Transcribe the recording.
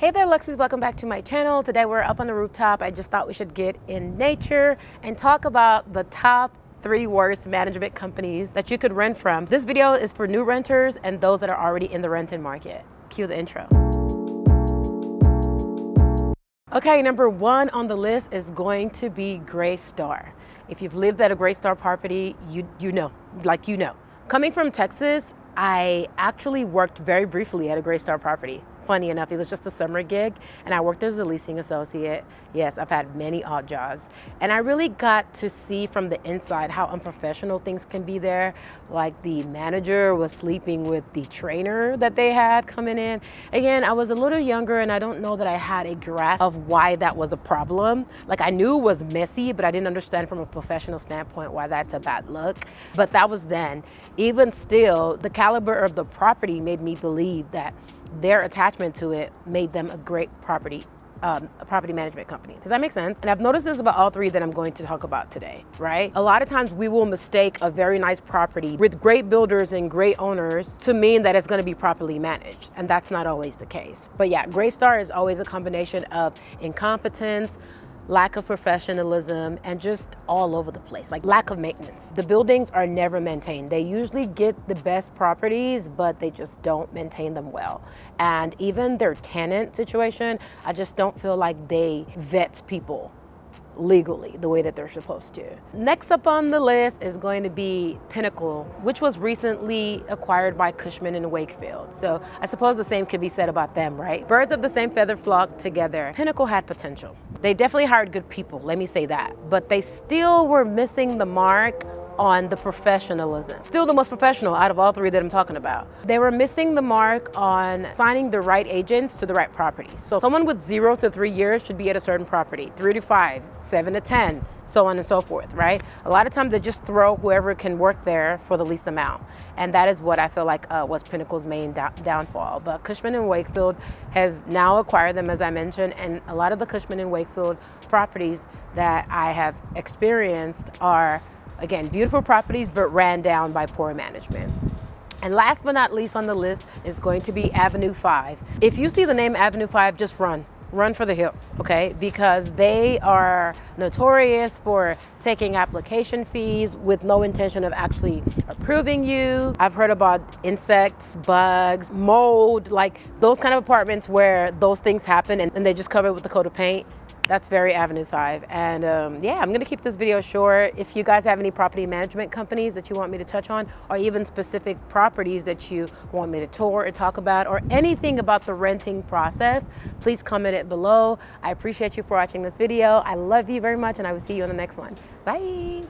Hey there, Luxies, welcome back to my channel. Today we're up on the rooftop. I just thought we should get in nature and talk about the top 3 worst management companies that you could rent from. This video is for new renters and those that are already in the renting market. Cue the intro. Okay, number 1 on the list is going to be Greystar. If you've lived at a Greystar property, you know. Coming from Texas, I actually worked very briefly at a Greystar property. Funny enough, it was just a summer gig and I worked as a leasing associate. Yes, I've had many odd jobs. And I really got to see from the inside how unprofessional things can be there. Like the manager was sleeping with the trainer that they had coming in. Again, I was a little younger and I don't know that I had a grasp of why that was a problem. Like I knew it was messy, but I didn't understand from a professional standpoint why that's a bad look. But that was then. Even still, the caliber of the property made me believe that their attachment to it made them a great property management company. Does that make sense? And I've noticed this about all 3 that I'm going to talk about today, right? A lot of times we will mistake a very nice property with great builders and great owners to mean that it's going to be properly managed. And that's not always the case. But yeah, Greystar is always a combination of incompetence, lack of professionalism, and just all over the place, like lack of maintenance. The buildings are never maintained. They usually get the best properties, but they just don't maintain them well. And even their tenant situation, I just don't feel like they vet people legally the way that they're supposed to. Next up on the list is going to be Pinnacle, which was recently acquired by Cushman & Wakefield. So I suppose the same could be said about them, right? Birds of the same feather flock together. Pinnacle had potential. They definitely hired good people, let me say that, but they still were missing the mark on the professionalism. Still the most professional out of all 3 that I'm talking about. They were missing the mark on signing the right agents to the right properties. So someone with 0 to 3 years should be at a certain property, 3 to 5, 7 to 10, so on and so forth, right? A lot of times they just throw whoever can work there for the least amount. And that is what I feel like was Pinnacle's main downfall. But Cushman & Wakefield has now acquired them, as I mentioned, and a lot of the Cushman & Wakefield properties that I have experienced are, again, beautiful properties, but ran down by poor management. And last but not least on the list is going to be Avenue 5. If you see the name Avenue 5, just run. Run for the hills, okay? Because they are notorious for taking application fees with no intention of actually approving you. I've heard about insects, bugs, mold, like those kind of apartments where those things happen and they just cover it with a coat of paint. That's very Avenue 5. And yeah, I'm gonna keep this video short. If you guys have any property management companies that you want me to touch on, or even specific properties that you want me to tour or talk about, or anything about the renting process, please comment it below. I appreciate you for watching this video. I love you very much, and I will see you on the next one. Bye.